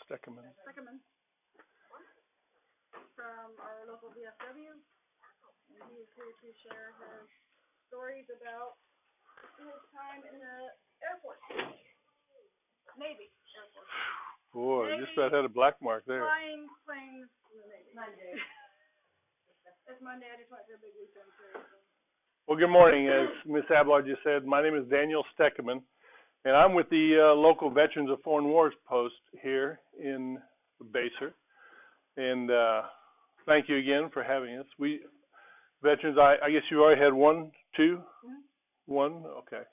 Steckerman. Steckerman from our local VFW, and he is here to share his stories about his time in the Air Force, Navy Air Force. Boy, Navy, just about had a black mark there. Flying planes in the Navy. Monday. It's Monday. I just went for a big weekend too. Well, good morning. As Ms. Ablar just said, my name is Daniel Steckerman, and I'm with the local Veterans of Foreign Wars post here in Basehor. And thank you again for having us. We veterans, I guess you already had one, two? Mm-hmm. One? Okay.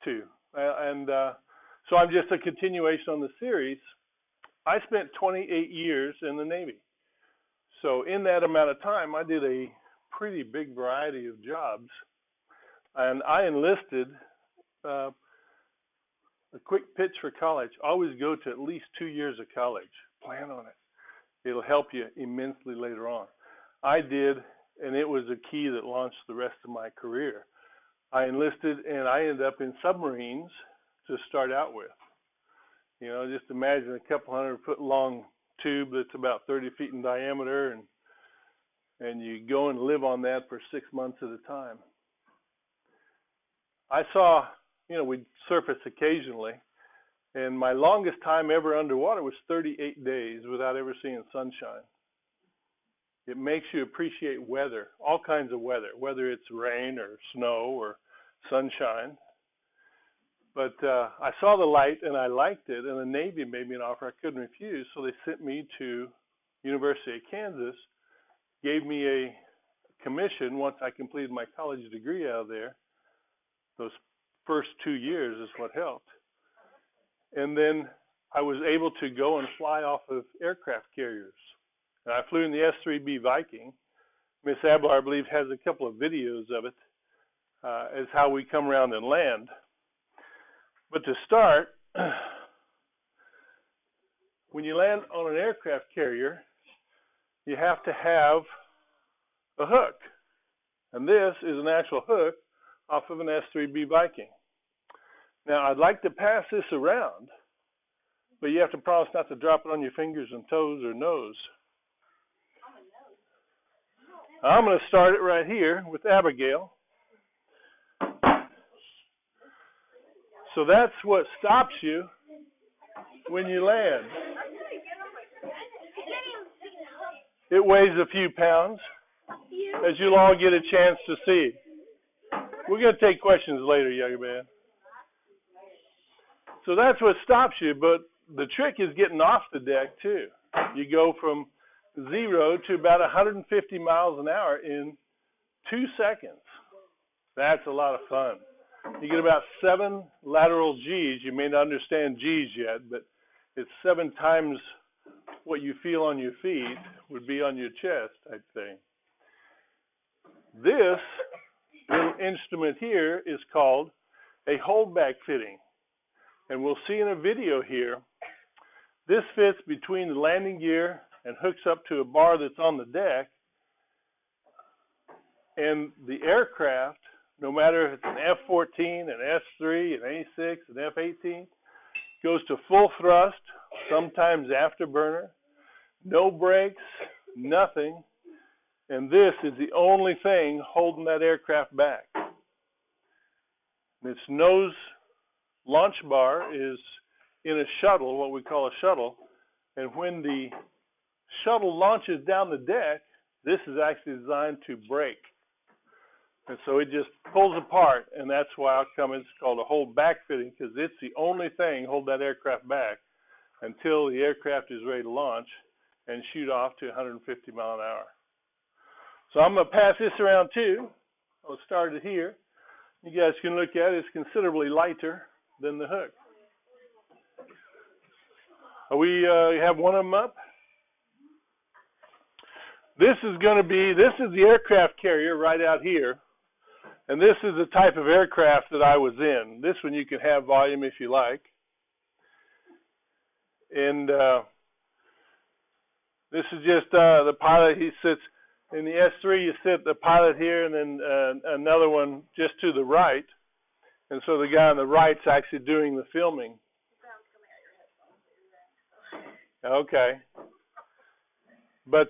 Two. So I'm just a continuation on the series. I spent 28 years in the Navy. So in that amount of time, I did a pretty big variety of jobs. And I enlisted, a quick pitch for college, always go to at least 2 years of college. Plan on it. It'll help you immensely later on. I did, and it was a key that launched the rest of my career. I enlisted, and I ended up in submarines to start out with. You know, just imagine a couple 100-foot long tube that's about 30 feet in diameter, and you go and live on that for 6 months at a time. I saw, you know, we'd surface occasionally, and my longest time ever underwater was 38 days without ever seeing sunshine. It makes you appreciate weather, all kinds of weather, whether it's rain or snow or sunshine. But I saw the light and I liked it, and the Navy made me an offer I couldn't refuse, so they sent me to University of Kansas, gave me a commission once I completed my college degree out of there. Those first 2 years is what helped. And then I was able to go and fly off of aircraft carriers. And I flew in the S-3B Viking. Miss Ablar, I believe, has a couple of videos of it as how we come around and land. But to start, when you land on an aircraft carrier, you have to have a hook. And this is an actual hook off of an S-3B Viking. Now, I'd like to pass this around, but you have to promise not to drop it on your fingers and toes or nose. I'm going to start it right here with Abigail. So that's what stops you when you land. It weighs a few pounds, as you'll all get a chance to see. We're going to take questions later, young man. So that's what stops you, but the trick is getting off the deck, too. You go from 0 to about 150 miles an hour in 2 seconds. That's a lot of fun. You get about 7 lateral G's. You may not understand G's yet, but it's 7 times what you feel on your feet would be on your chest, I'd say. This little instrument here is called a holdback fitting. And we'll see in a video here, this fits between the landing gear and hooks up to a bar that's on the deck. And the aircraft, no matter if it's an F-14, an S-3, an A-6, an F-18, goes to full thrust, sometimes afterburner, no brakes, nothing. And this is the only thing holding that aircraft back. And its nose launch bar is in a shuttle, what we call a shuttle. And when the shuttle launches down the deck, this is actually designed to brake. And so it just pulls apart, and that's why it's called a hold back fitting, because it's the only thing holding that aircraft back until the aircraft is ready to launch and shoot off to 150 miles an hour. So I'm going to pass this around too. I'll start it here. You guys can look at it. It's considerably lighter than the hook. We have one of them up. This is the aircraft carrier right out here. And this is the type of aircraft that I was in. This one you can have volume if you like. And this is just the pilot. He sits in the S-3. You sit the pilot here, and then another one just to the right. And so the guy on the right's actually doing the filming. Okay. But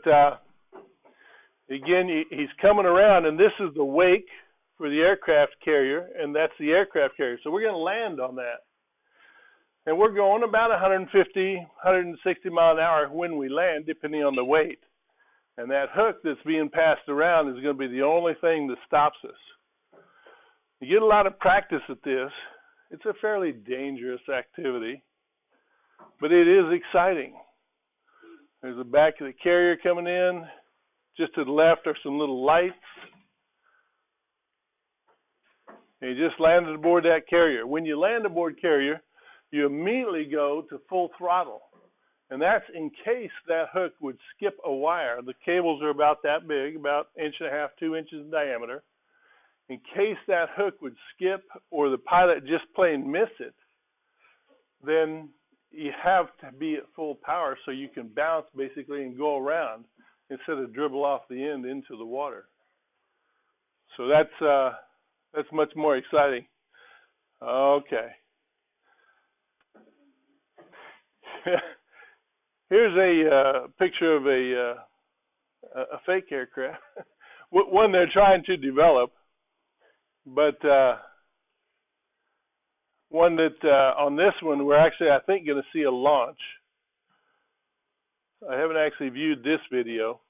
again, he's coming around, and this is the wake for the aircraft carrier, and that's the aircraft carrier. So we're going to land on that. And we're going about 150, 160 mile an hour when we land, depending on the weight. And that hook that's being passed around is going to be the only thing that stops us. You get a lot of practice at this. It's a fairly dangerous activity, but it is exciting. There's the back of the carrier coming in. Just to the left are some little lights. And you just landed aboard that carrier. When you land aboard carrier, you immediately go to full throttle. And that's in case that hook would skip a wire. The cables are about that big, about 1.5 inches, 2 inches in diameter. In case that hook would skip or the pilot just plain miss it, then you have to be at full power so you can bounce basically and go around instead of dribble off the end into the water. So that's much more exciting. Okay. Here's a picture of a fake aircraft, one they're trying to develop, but one that on this one we're actually, I think, going to see a launch. I haven't actually viewed this video.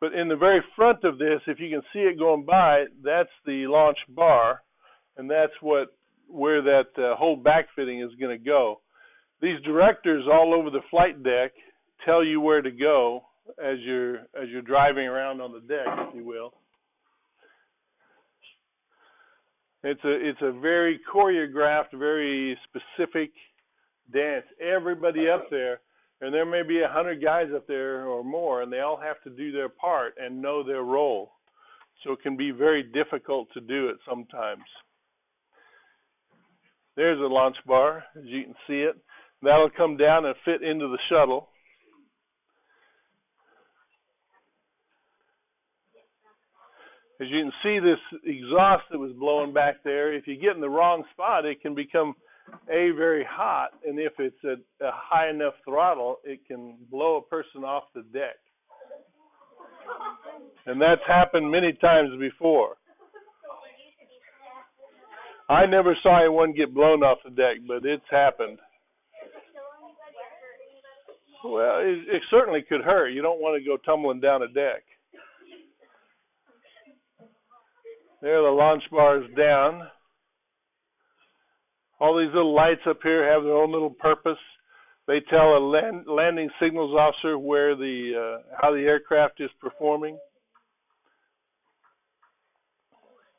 But in the very front of this, if you can see it going by, that's the launch bar, and that's where that whole back fitting is going to go. These directors all over the flight deck tell you where to go as you're driving around on the deck, if you will. It's a very choreographed, very specific dance. Everybody up there, and there may be 100 guys up there or more, and they all have to do their part and know their role. So it can be very difficult to do it sometimes. There's a launch bar, as you can see it. That'll come down and fit into the shuttle. As you can see, this exhaust that was blowing back there, if you get in the wrong spot, it can become very hot, and if it's at a high enough throttle, it can blow a person off the deck. And that's happened many times before. I never saw anyone get blown off the deck, but it's happened. Well, it certainly could hurt. You don't want to go tumbling down a deck. There, the launch bar is down. All these little lights up here have their own little purpose. They tell a landing signals officer where how the aircraft is performing.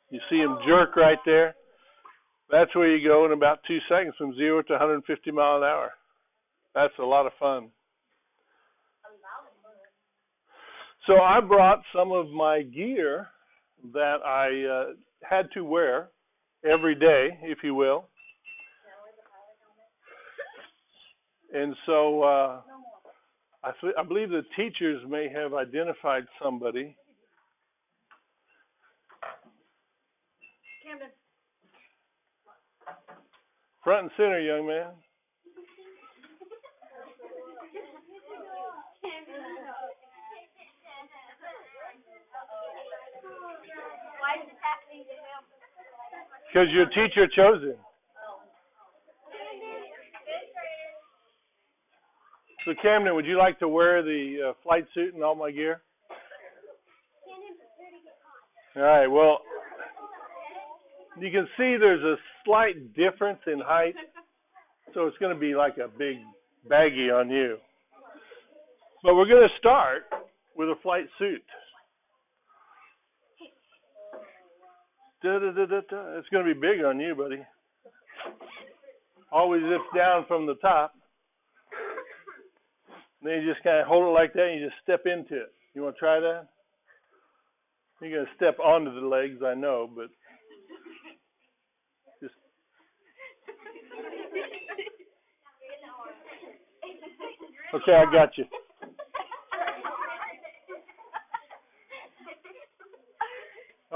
You see him jerk right there. That's where you go in about 2 seconds from 0 to 150 miles an hour. That's a lot of fun. So I brought some of my gear that I had to wear every day, if you will. And so I believe the teachers may have identified somebody. Camden. Front and center, young man. Why is this happening to him? Because your teacher chose him. So Camden, would you like to wear the flight suit and all my gear? All right, well, you can see there's a slight difference in height, so it's going to be like a big baggie on you. But we're going to start with a flight suit. It's going to be big on you, buddy. Always zips down from the top. Then you just kind of hold it like that and you just step into it. You want to try that? You're going to step onto the legs, I know, but just. Okay, I got you.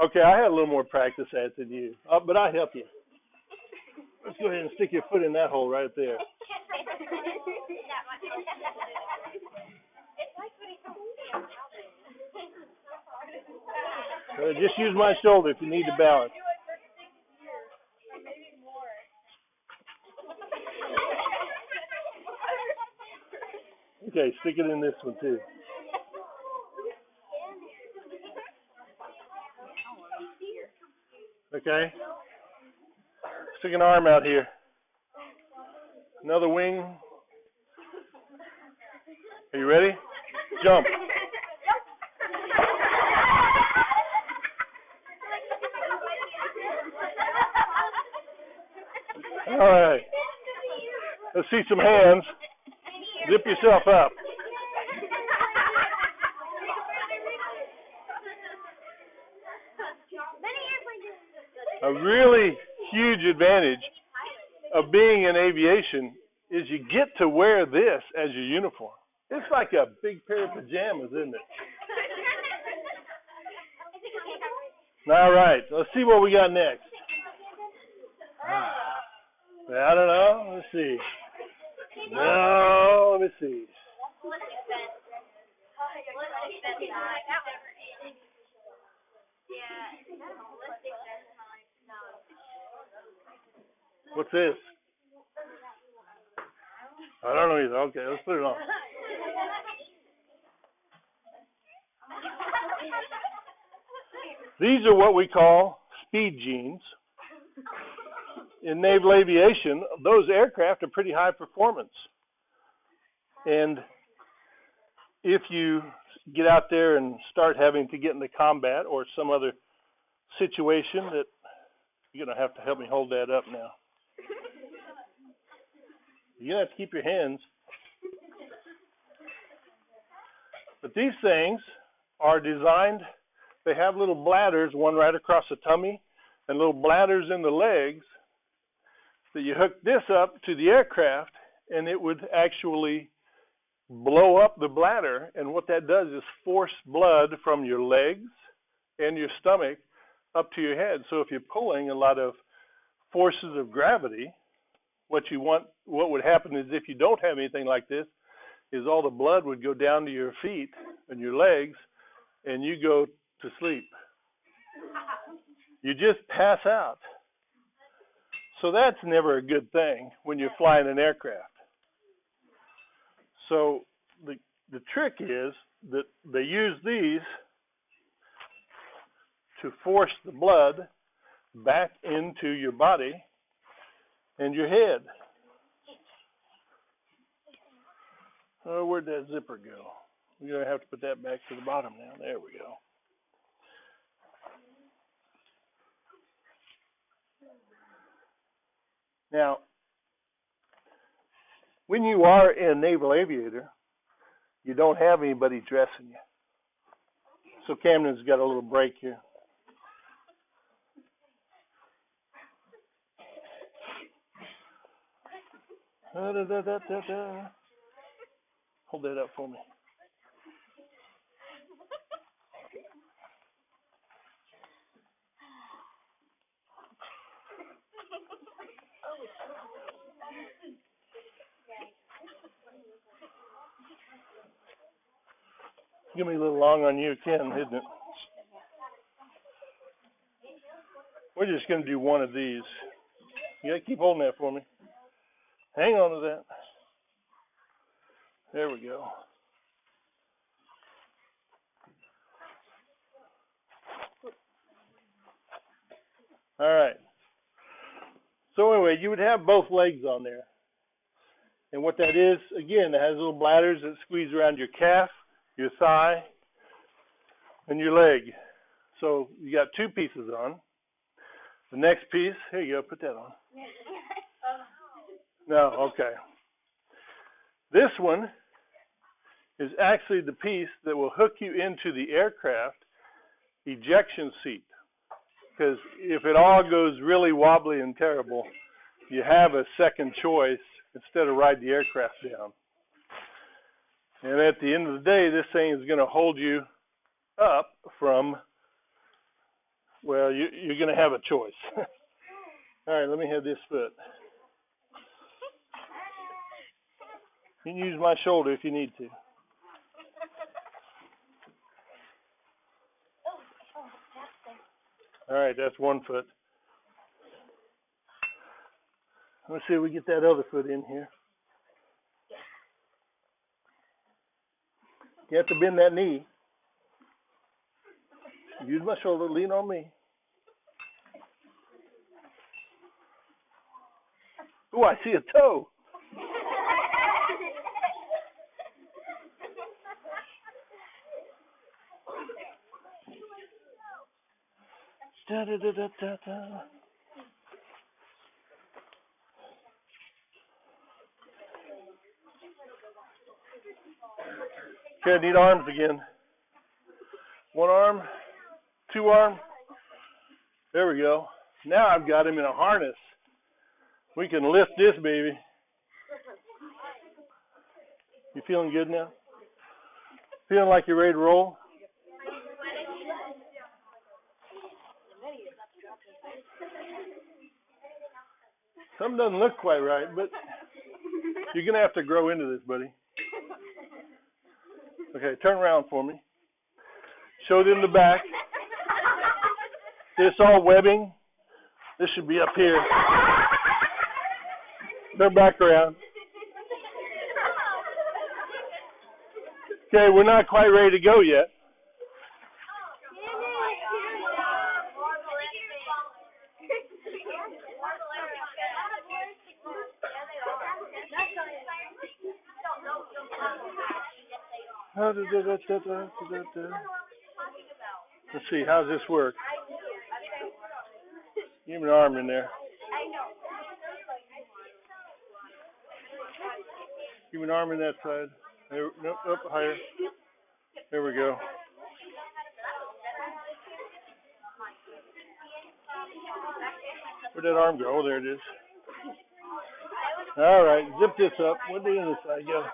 Okay, I had a little more practice at it than you, but I help you. Let's go ahead and stick your foot in that hole right there. Just use my shoulder if you need to balance. Okay, stick it in this one too. Okay. Stick an arm out here. Another wing. Are you ready? Jump. All right. Let's see some hands. Zip yourself up. A really huge advantage of being in aviation is you get to wear this as your uniform. It's like a big pair of pajamas, isn't it? All right, let's see what we got next. I don't know. Let's see. No, let me see. What's this? I don't know either. Okay, let's put it on. These are what we call speed jeans. In naval aviation, those aircraft are pretty high performance. And if you get out there and start having to get into combat or some other situation that you're going to have to help me hold that up now. You're going to have to keep your hands. But these things are designed, they have little bladders, one right across the tummy, and little bladders in the legs that you hook this up to the aircraft, and it would actually blow up the bladder. And what that does is force blood from your legs and your stomach up to your head. So if you're pulling a lot of forces of gravity, what would happen is, if you don't have anything like this, is all the blood would go down to your feet and your legs, and you go to sleep. You just pass out. So that's never a good thing when you're flying an aircraft. So the trick is that they use these to force the blood back into your body and your head. Oh, where'd that zipper go? We're going to have to put that back to the bottom now. There we go. Now, when you are a naval aviator, you don't have anybody dressing you. So Camden's got a little break here. Hold that up for me. Give me a little long on you, Ken, isn't it? We're just going to do one of these. You got to keep holding that for me. Hang on to that. There we go. All right. So anyway, you would have both legs on there. And what that is, again, it has little bladders that squeeze around your calf, your thigh, and your leg. So you got two pieces on. The next piece, here you go, put that on. No, okay. This one is actually the piece that will hook you into the aircraft ejection seat. Because if it all goes really wobbly and terrible, you have a second choice instead of ride the aircraft down. And at the end of the day, this thing is going to hold you up from, well, you're going to have a choice. All right, let me have this foot. You can use my shoulder if you need to. All right, that's one foot. Let's see if we get that other foot in here. You have to bend that knee. Use my shoulder, lean on me. Oh, I see a toe. Da, da, da, da, da, da. Okay, I need arms again. One arm, two arm. There we go. Now I've got him in a harness. We can lift this baby. You feeling good now? Feeling like you're ready to roll? Something doesn't look quite right, but you're going to have to grow into this, buddy. Okay, turn around for me. Show them the back. This all webbing. This should be up here. Turn back around. Okay, we're not quite ready to go yet. Let's see, how's this work? Give me an arm in there. Give me an arm in that side. There, nope, up higher. There we go. Where'd that arm go? Oh, there it is. All right, zip this up. What do the other side go?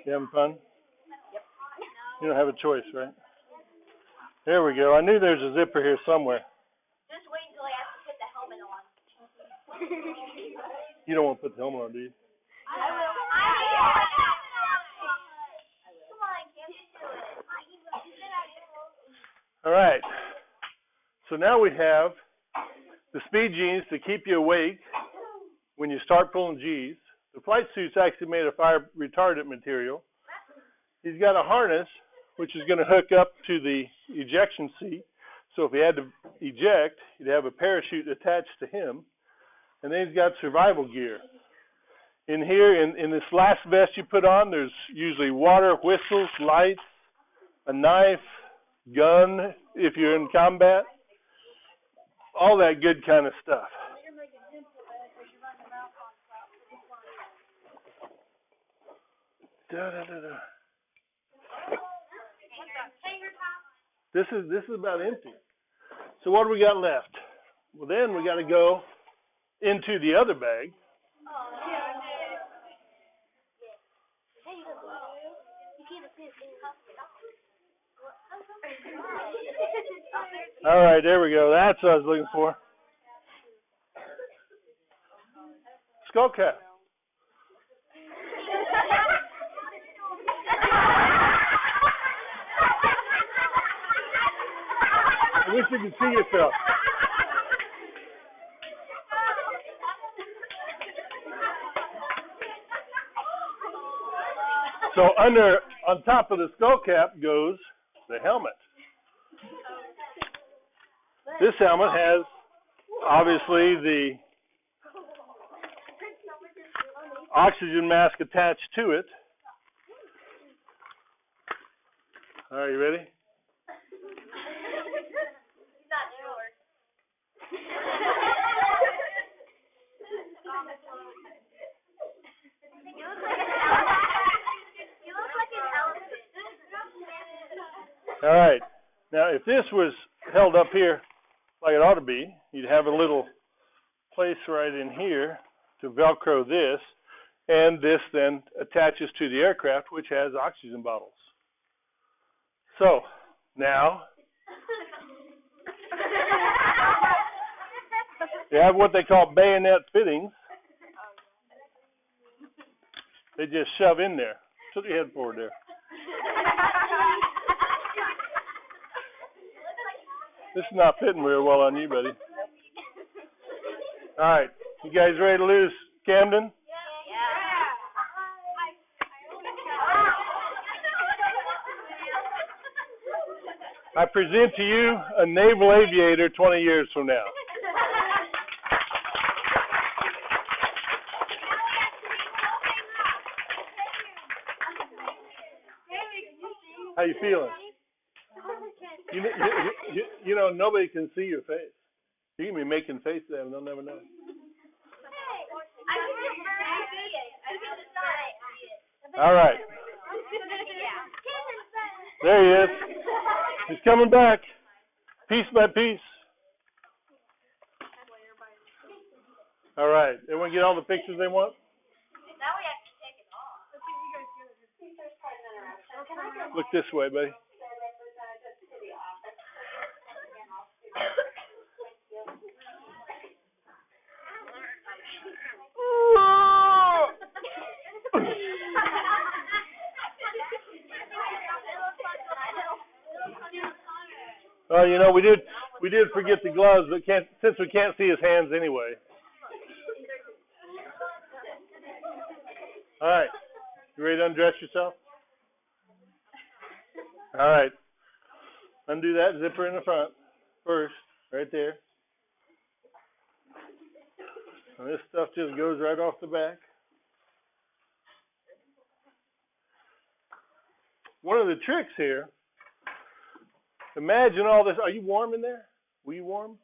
You having fun? You don't have a choice, right? There we go. I knew there's a zipper here somewhere. Just wait until I have to put the helmet on. You don't want to put the helmet on, do you? I will. Come on, can't you do it? All right. So now we have the speed jeans to keep you awake when you start pulling G's. The flight suit's actually made of fire retardant material. He's got a harness, which is going to hook up to the ejection seat. So if he had to eject, he'd have a parachute attached to him. And then he's got survival gear. In here, in this last vest you put on, there's usually water, whistles, lights, a knife, gun if you're in combat, all that good kind of stuff. Da, da, da, da. This is about empty. So what do we got left? Well, then we got to go into the other bag. All right, there we go. That's what I was looking for. Skull cap. I wish you could see yourself. So on top of the skull cap goes the helmet. This helmet has obviously the oxygen mask attached to it. Are you ready? All right. Now, if this was held up here like it ought to be, you'd have a little place right in here to Velcro this. And this then attaches to the aircraft, which has oxygen bottles. So, now, you have what they call bayonet fittings. They just shove in there. Put your head forward there. This is not fitting real well on you, buddy. All right. You guys ready to lose Camden? I present to you a naval aviator 20 years from now. How you feeling? You know, nobody can see your face. You can be making faces at them, they'll never know. All right. There he is. He's coming back, piece by piece. All right. Everyone get all the pictures they want? Now we have to take it off. Look this way, buddy. Oh, you know, we did forget the gloves, but since we can't see his hands anyway. All right. You ready to undress yourself? All right. Undo that zipper in the front first, right there. And this stuff just goes right off the back. One of the tricks here, imagine all this. Are you warm in there? Were you warm?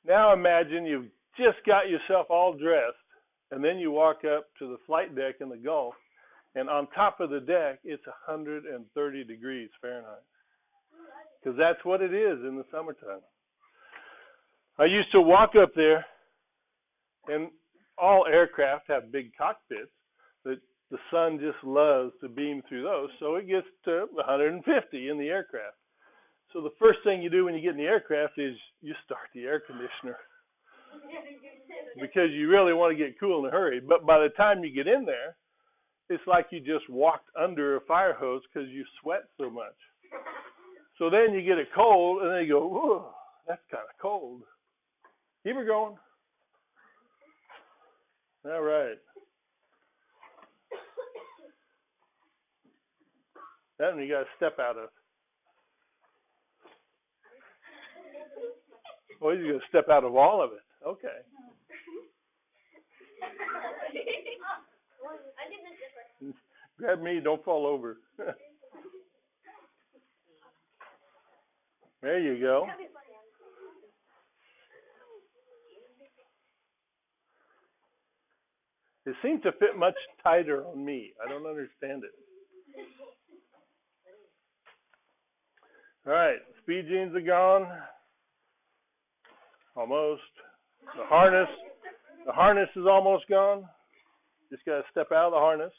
Now imagine you've just got yourself all dressed, and then you walk up to the flight deck in the Gulf, and on top of the deck, it's 130 degrees Fahrenheit. Because that's what it is in the summertime. I used to walk up there, and all aircraft have big cockpits that the sun just loves to beam through those, so it gets to 150 in the aircraft. So the first thing you do when you get in the aircraft is you start the air conditioner because you really want to get cool in a hurry. But by the time you get in there, it's like you just walked under a fire hose because you sweat so much. So then you get it cold, and then you go, whoa, that's kind of cold. Keep her going. All right. That one you got to step out of. Oh, you're going to step out of all of it. Okay. Grab me, don't fall over. There you go. It seems to fit much tighter on me. I don't understand it. All right, speed jeans are gone. Almost. The harness is almost gone. Just got to step out of the harness.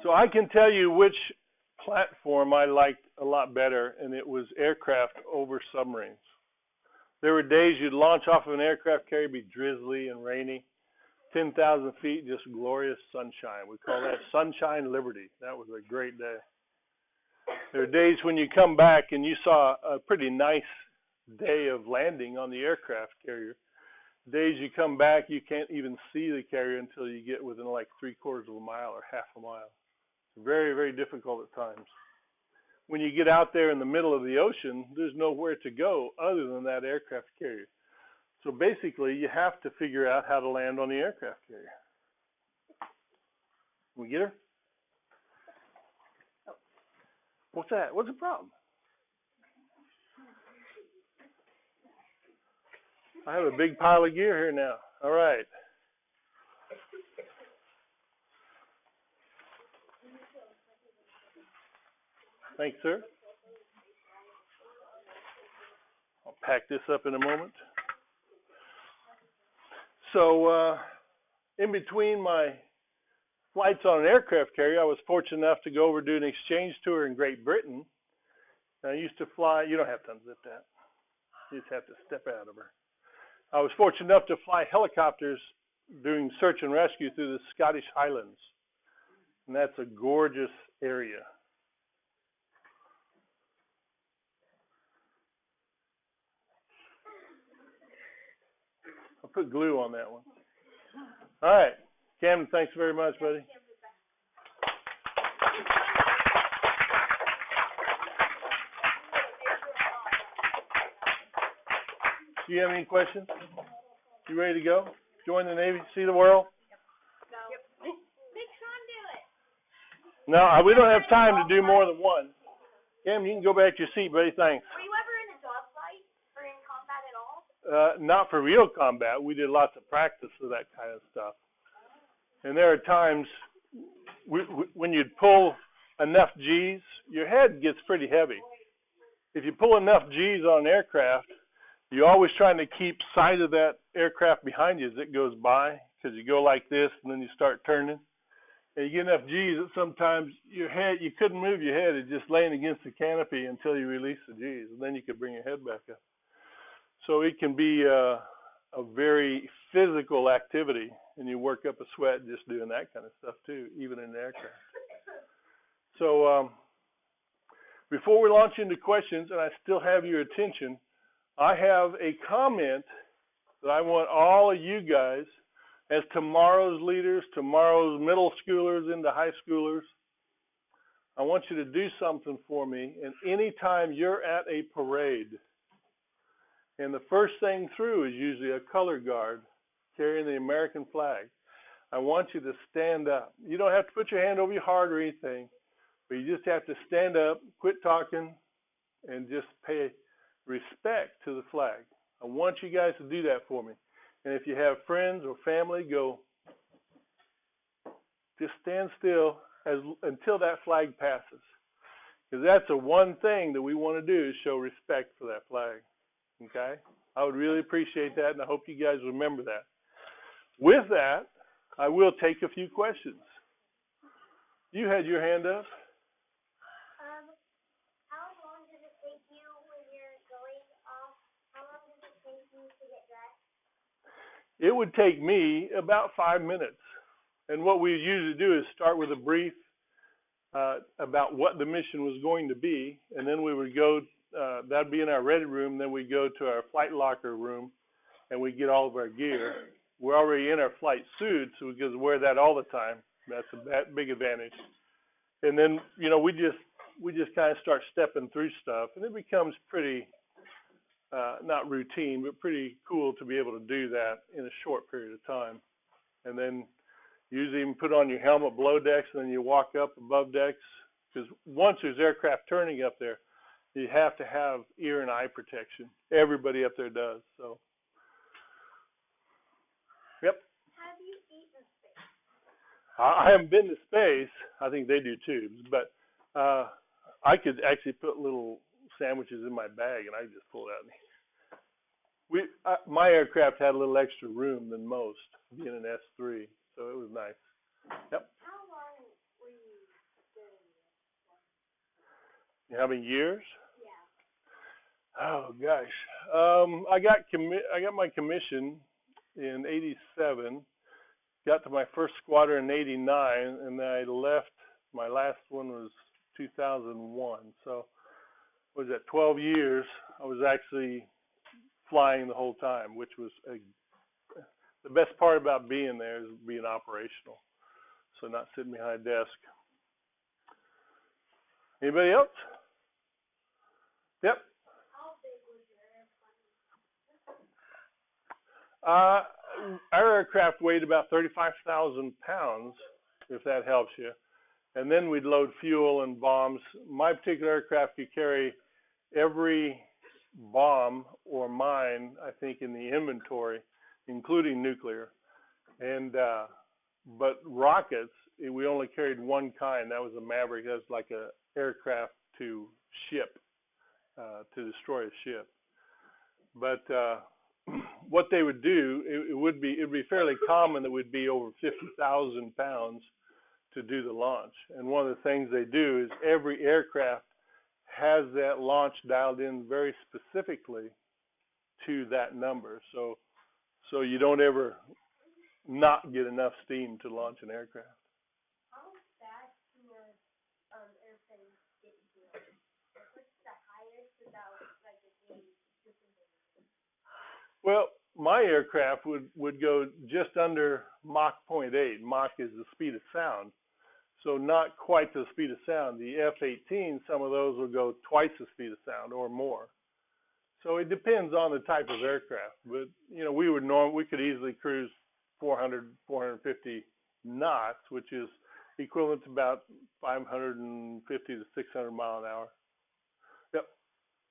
So I can tell you which platform I liked a lot better, and it was aircraft over submarines. There were days you'd launch off of an aircraft carrier, be drizzly and rainy. 10,000 feet, just glorious sunshine. We call that Sunshine Liberty. That was a great day. There are days when you come back and you saw a pretty nice day of landing on the aircraft carrier. Days you come back, you can't even see the carrier until you get within like 3/4 of a mile or half a mile. It's very, very difficult at times. When you get out there in the middle of the ocean, there's nowhere to go other than that aircraft carrier. So basically, you have to figure out how to land on the aircraft carrier. Can we get her? What's that? What's the problem? I have a big pile of gear here now. All right. Thanks, sir. pack this up in a moment. So, in between my flights on an aircraft carrier, I was fortunate enough to go over do an exchange tour in Great Britain. And I used to fly, you don't have to unzip that. You just have to step out of her. I was fortunate enough to fly helicopters doing search and rescue through the Scottish Highlands. And that's a gorgeous area. I'll put glue on that one. All right. Camden, thanks very much, buddy. Do you have any questions? You ready to go? Join the Navy, see the world? No, we don't have time to do more than one. Cam, you can go back to your seat, buddy. Thanks. Were you ever in a dogfight or in combat at all? Not for real combat. We did lots of practice of that kind of stuff. And there are times when you'd pull enough G's, your head gets pretty heavy. If you pull enough G's on an aircraft, you're always trying to keep sight of that aircraft behind you as it goes by, because you go like this and then you start turning. And you get enough G's that sometimes your head, you couldn't move your head. It's just laying against the canopy until you release the G's, and then you could bring your head back up. So it can be a very physical activity, and you work up a sweat just doing that kind of stuff too, even in an aircraft. So before we launch into questions, and I still have your attention, I have a comment that I want all of you guys, as tomorrow's leaders, tomorrow's middle schoolers into high schoolers, I want you to do something for me. And anytime you're at a parade, and the first thing through is usually a color guard carrying the American flag, I want you to stand up. You don't have to put your hand over your heart or anything, but you just have to stand up, quit talking, and just pay respect to the flag. I want you guys to do that for me. And if you have friends or family, go, just stand still until that flag passes. Because that's the one thing that we want to do, is show respect for that flag. Okay? I would really appreciate that, and I hope you guys remember that. With that, I will take a few questions. You had your hand up. How long does it take you when you're going off? How long does it take you to get dressed? It would take me about 5 minutes. And what we usually do is start with a brief about what the mission was going to be, and then we would go, that'd be in our ready room, then we go to our flight locker room, and we get all of our gear. We're already in our flight suits, so we just wear that all the time. That's a big advantage. And then, you know, we just kind of start stepping through stuff, and it becomes pretty, not routine, but pretty cool to be able to do that in a short period of time. And then usually even put on your helmet below decks, and then you walk up above decks, because once there's aircraft turning up there, you have to have ear and eye protection. Everybody up there does. So, yep. Have you eaten space? I haven't been to space. I think they do too. But I could actually put little sandwiches in my bag, and I could just pull it out. My aircraft had a little extra room than most, being an S3, so it was nice. Yep. How long were you doing this? How many years? Yeah. Oh gosh, I got my commission in '87. Got to my first squadron in '89, and then I left. My last one was 2001. So, what was that? 12 years. I was actually flying the whole time, which was the best part about being there is being operational. So not sitting behind a desk. Anybody else? Yep. How big was your airplane? Our aircraft weighed about 35,000 pounds, if that helps you. And then we'd load fuel and bombs. My particular aircraft could carry every bomb or mine, I think, in the inventory, including nuclear. And but rockets, we only carried one kind. That was a Maverick. That was like a aircraft to ship, to destroy a ship. But what they would do, it'd be fairly common that it would be over 50,000 pounds to do the launch. And one of the things they do is every aircraft has that launch dialed in very specifically to that number. So you don't ever not get enough steam to launch an aircraft. How fast can your airplane get into it? What's the highest without like it being disintegrated? Well, my aircraft would go just under Mach 0.8. Mach is the speed of sound. So not quite the speed of sound. The F-18, some of those will go twice the speed of sound or more. So it depends on the type of aircraft. But, you know, we could easily cruise 400, 450 knots, which is equivalent to about 550 to 600 mile an hour. Yep.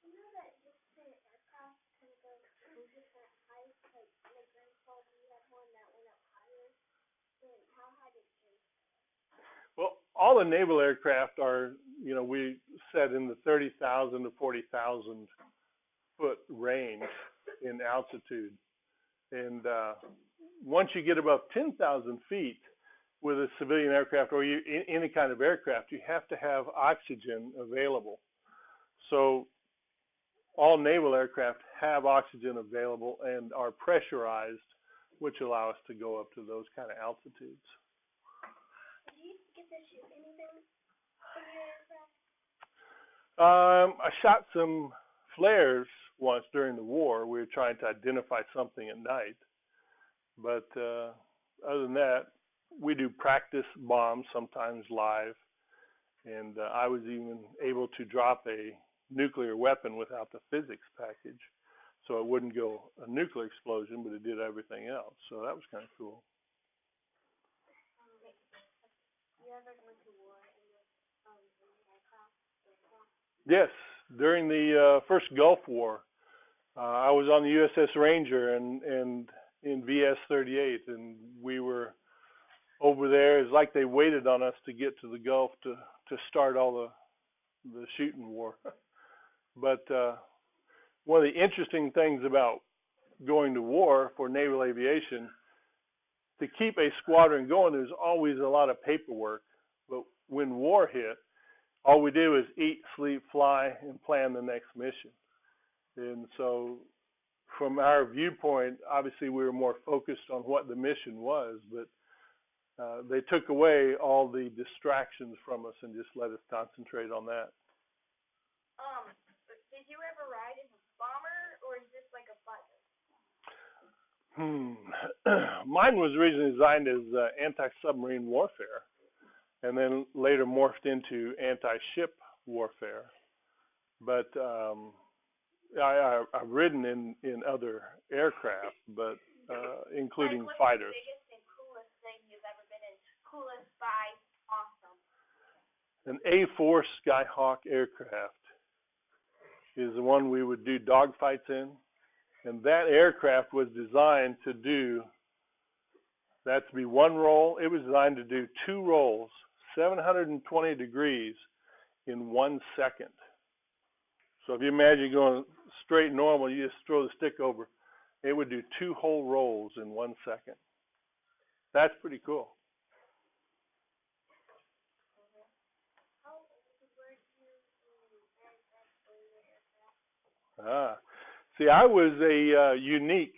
You know that different aircraft kind of go in different heights? Like my grandfather, we had one that went up higher. And how high did yours go? Well, all the naval aircraft are, you know, we set in the 30,000 to 40,000 foot range in altitude. And once you get above 10,000 feet with a civilian aircraft or any kind of aircraft, you have to have oxygen available. So all naval aircraft have oxygen available and are pressurized, which allow us to go up to those kind of altitudes. Did you get to shoot anything from your aircraft? I shot some flares once during the war. We were trying to identify something at night. But other than that, we do practice bombs, sometimes live. And I was even able to drop a nuclear weapon without the physics package. So it wouldn't go a nuclear explosion, but it did everything else. So that was kind of cool. You ever went to war in your aircraft? Yes, during the first Gulf War, I was on the USS Ranger and in VS-38, and we were over there. It's like they waited on us to get to the Gulf to start all the shooting war. But one of the interesting things about going to war for naval aviation, to keep a squadron going, there's always a lot of paperwork. But when war hit, all we did was eat, sleep, fly, and plan the next mission. And so from our viewpoint, obviously we were more focused on what the mission was, but they took away all the distractions from us and just let us concentrate on that. Did you ever ride in a bomber, or is this like a fighter? Mine was originally designed as anti-submarine warfare, and then later morphed into anti-ship warfare. But I've ridden in other aircraft, but including fighters. What's the biggest and coolest thing you've ever been in? Coolest by awesome. An A4 Skyhawk aircraft is the one we would do dogfights in, and that aircraft was designed to do that to be one roll. It was designed to do two rolls, 720 degrees in 1 second. So if you imagine going straight normal, you just throw the stick over, it would do two whole rolls in 1 second. That's pretty cool. See, I was a unique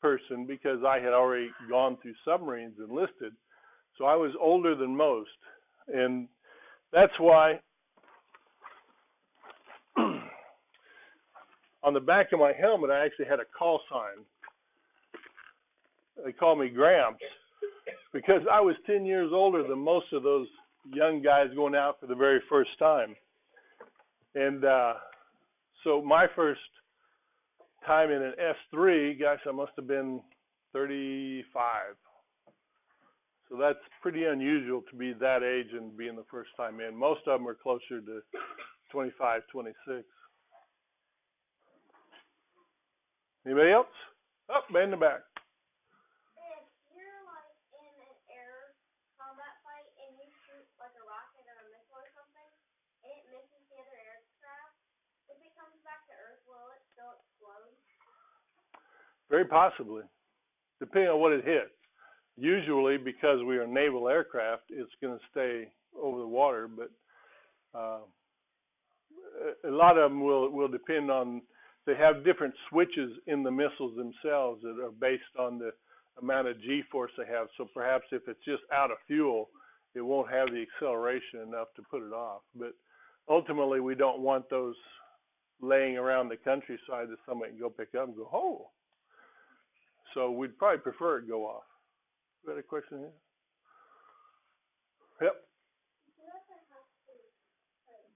person because I had already gone through submarines enlisted, so I was older than most, and that's why on the back of my helmet I actually had a call sign. They called me Gramps because I was 10 years older than most of those young guys going out for the very first time. And so my first time in an S3, gosh, I must have been 35. So that's pretty unusual to be that age and being the first time in. Most of them are closer to 25, 26. Anybody else? Oh, man in the back. If you're like in an air combat fight and you shoot like a rocket or a missile or something, and it misses the other aircraft, if it comes back to Earth, will it still explode? Very possibly, depending on what it hits. Usually, because we are naval aircraft, it's going to stay over the water, but a lot of them will depend on, they have different switches in the missiles themselves that are based on the amount of G-force they have. So perhaps if it's just out of fuel, it won't have the acceleration enough to put it off. But ultimately, we don't want those laying around the countryside that somebody can go pick up and go, oh. So we'd probably prefer it go off. You got a question here? Yep. Do you ever have to, like,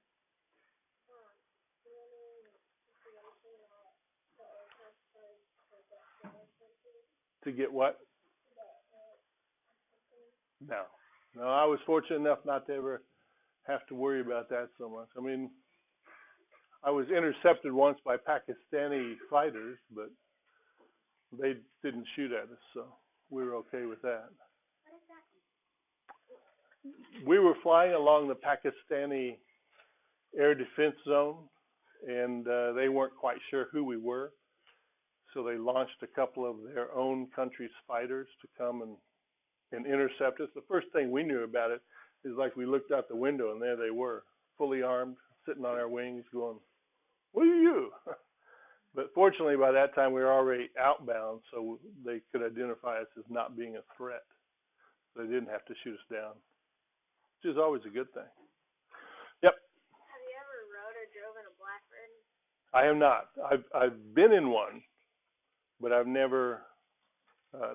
do any situation that the aircraft starts to get hit or something? To get what? To get hit or something? No. No, I was fortunate enough not to ever have to worry about that so much. I mean, I was intercepted once by Pakistani fighters, but they didn't shoot at us, so we were okay with that. What is that? We were flying along the Pakistani air defense zone, and they weren't quite sure who we were, so they launched a couple of their own country's fighters to come and intercept us. The first thing we knew about it is like we looked out the window, and there they were, fully armed, sitting on our wings, going, "What are you?" But fortunately, by that time, we were already outbound, so they could identify us as not being a threat. So they didn't have to shoot us down, which is always a good thing. Yep. Have you ever rode or drove in a Blackbird? I have not. I've been in one, but I've never,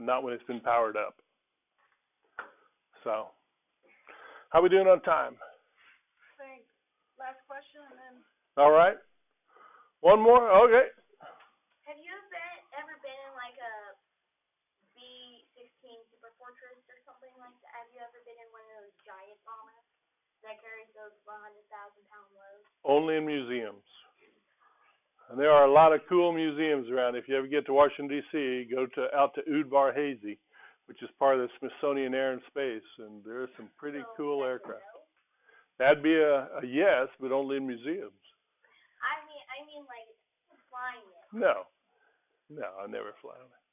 not when it's been powered up. So, how we doing on time? Thanks. Last question, and then All right. One more? Okay. Have you ever been in like a B-16 Super Fortress or something like that? Have you ever been in one of those giant bombers that carries those 100,000-pound loads? Only in museums. And there are a lot of cool museums around. If you ever get to Washington, D.C., go out to Udvar Hazy, which is part of the Smithsonian Air and Space, and there are some pretty cool aircraft. That'd be a yes, but only in museums. I mean like flying it. No, I never fly on it.